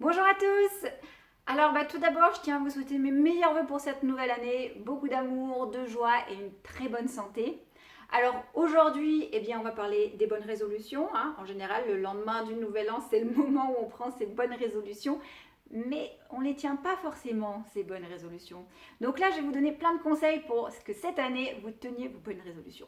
Bonjour à tous. Alors tout d'abord, je tiens à vous souhaiter mes meilleurs vœux pour cette nouvelle année, beaucoup d'amour, de joie et une très bonne santé. Alors aujourd'hui, on va parler des bonnes résolutions, hein. En général, le lendemain du nouvel an, c'est le moment où on prend ces bonnes résolutions, mais on ne les tient pas forcément, ces bonnes résolutions. Donc là, je vais vous donner plein de conseils pour que cette année, vous teniez vos bonnes résolutions.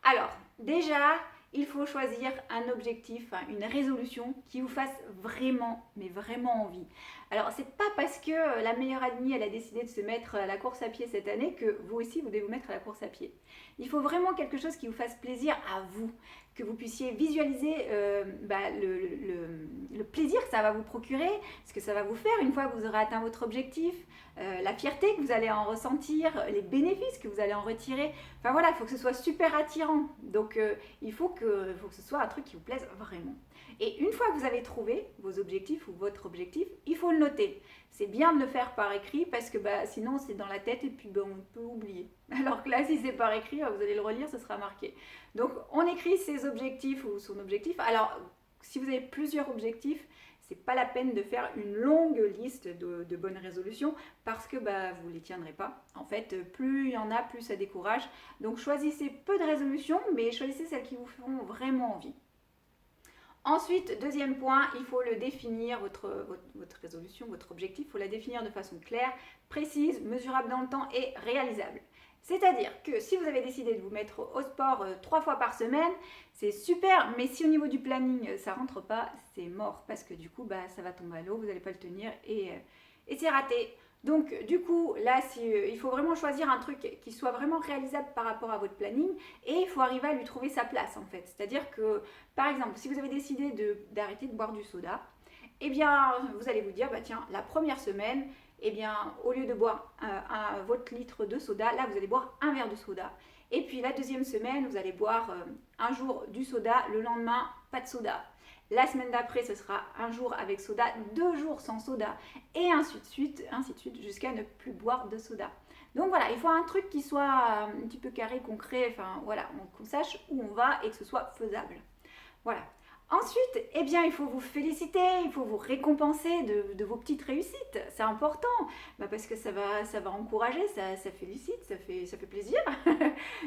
Alors, déjà, il faut choisir un objectif, une résolution qui vous fasse vraiment, mais vraiment envie. Alors, c'est pas parce que la meilleure amie, elle a décidé de se mettre à la course à pied cette année que vous aussi, vous devez vous mettre à la course à pied. Il faut vraiment quelque chose qui vous fasse plaisir à vous, que vous puissiez visualiser le plaisir que ça va vous procurer, ce que ça va vous faire une fois que vous aurez atteint votre objectif, la fierté que vous allez en ressentir, les bénéfices que vous allez en retirer. Enfin voilà, il faut que ce soit super attirant. Donc il faut que ce soit un truc qui vous plaise vraiment. Et une fois que vous avez trouvé vos objectifs ou votre objectif, il faut le noter. C'est bien de le faire par écrit parce que sinon c'est dans la tête et puis on peut oublier. Alors que là, si c'est par écrit, vous allez le relire, ce sera marqué. Donc on écrit ses objectifs ou son objectif. Alors si vous avez plusieurs objectifs, c'est pas la peine de faire une longue liste de bonnes résolutions parce que vous les tiendrez pas. En fait, plus il y en a, plus ça décourage. Donc choisissez peu de résolutions, mais choisissez celles qui vous feront vraiment envie. Ensuite, deuxième point, il faut le définir, votre résolution, votre objectif, il faut la définir de façon claire, précise, mesurable dans le temps et réalisable. C'est-à-dire que si vous avez décidé de vous mettre au sport 3 fois par semaine, c'est super, mais si au niveau du planning ça rentre pas, c'est mort parce que du coup ça va tomber à l'eau, vous n'allez pas le tenir et c'est raté. Donc du coup là il faut vraiment choisir un truc qui soit vraiment réalisable par rapport à votre planning et il faut arriver à lui trouver sa place en fait. C'est-à-dire que par exemple si vous avez décidé d'arrêter de boire du soda, vous allez vous dire tiens la première semaine au lieu de boire votre litre de soda, là vous allez boire un verre de soda. Et puis la deuxième semaine, vous allez boire un jour du soda, le lendemain, pas de soda. La semaine d'après, ce sera un jour avec soda, 2 jours sans soda, et ainsi de suite, jusqu'à ne plus boire de soda. Donc voilà, il faut un truc qui soit un petit peu carré, concret, enfin voilà, qu'on sache où on va et que ce soit faisable. Voilà. Ensuite, il faut vous féliciter, il faut vous récompenser de vos petites réussites. C'est important, parce que ça va encourager, ça félicite, ça fait plaisir.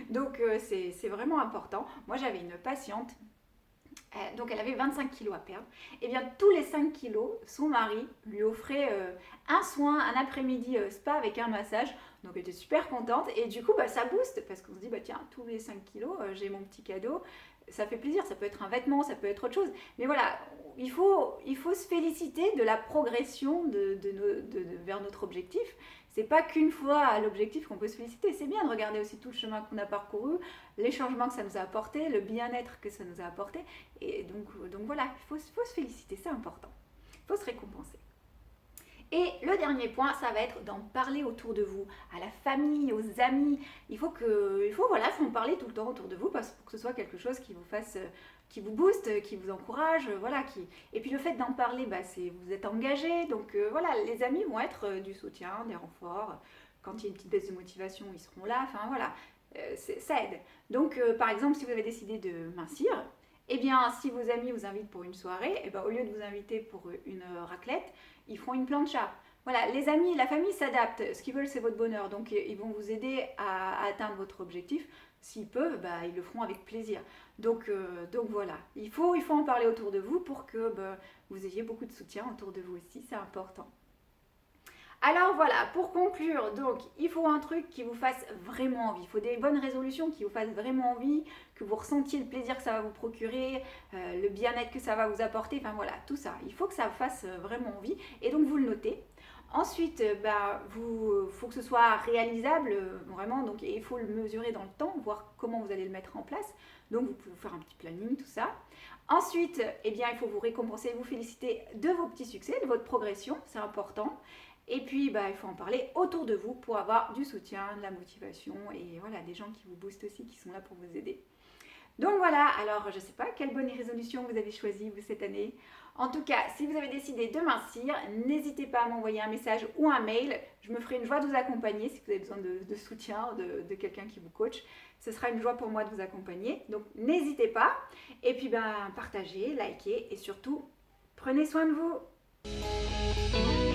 Donc c'est vraiment important. Moi j'avais une patiente, donc elle avait 25 kilos à perdre. Tous les 5 kilos, son mari lui offrait un soin, un après-midi spa avec un massage. Donc elle était super contente et du coup ça booste parce qu'on se dit tiens, tous les 5 kilos, j'ai mon petit cadeau. Ça fait plaisir, ça peut être un vêtement, ça peut être autre chose. Mais voilà, il faut se féliciter de la progression vers notre objectif. C'est pas qu'une fois à l'objectif qu'on peut se féliciter. C'est bien de regarder aussi tout le chemin qu'on a parcouru, les changements que ça nous a apporté, le bien-être que ça nous a apporté. Et donc voilà, il faut se féliciter, c'est important. Il faut se récompenser. Et le dernier point, ça va être d'en parler autour de vous, à la famille, aux amis. Il faut en parler tout le temps autour de vous pour que ce soit quelque chose qui vous fasse, qui vous booste, qui vous encourage, Et puis le fait d'en parler, c'est vous êtes engagé, donc les amis vont être du soutien, des renforts. Quand il y a une petite baisse de motivation, ils seront là. Enfin voilà, ça aide. Donc par exemple, si vous avez décidé de mincir, si vos amis vous invitent pour une soirée, au lieu de vous inviter pour une raclette, ils feront une plancha. Voilà, les amis, la famille s'adapte. Ce qu'ils veulent, c'est votre bonheur. Donc, ils vont vous aider à atteindre votre objectif. S'ils peuvent, ils le feront avec plaisir. Donc voilà, il faut en parler autour de vous pour que vous ayez beaucoup de soutien autour de vous aussi. C'est important. Alors voilà, pour conclure, donc il faut un truc qui vous fasse vraiment envie. Il faut des bonnes résolutions qui vous fassent vraiment envie, que vous ressentiez le plaisir que ça va vous procurer, le bien-être que ça va vous apporter, enfin voilà, tout ça. Il faut que ça vous fasse vraiment envie et donc vous le notez. Ensuite, faut que ce soit réalisable, vraiment, donc il faut le mesurer dans le temps, voir comment vous allez le mettre en place. Donc vous pouvez faire un petit planning, tout ça. Ensuite, il faut vous récompenser, vous féliciter de vos petits succès, de votre progression, c'est important. Et puis, il faut en parler autour de vous pour avoir du soutien, de la motivation et voilà, des gens qui vous boostent aussi, qui sont là pour vous aider. Donc voilà, alors je ne sais pas quelle bonne résolution vous avez choisie vous cette année. En tout cas, si vous avez décidé de mincir, n'hésitez pas à m'envoyer un message ou un mail. Je me ferai une joie de vous accompagner si vous avez besoin de soutien, de quelqu'un qui vous coach. Ce sera une joie pour moi de vous accompagner. Donc n'hésitez pas. Et puis partagez, likez et surtout, prenez soin de vous. vous.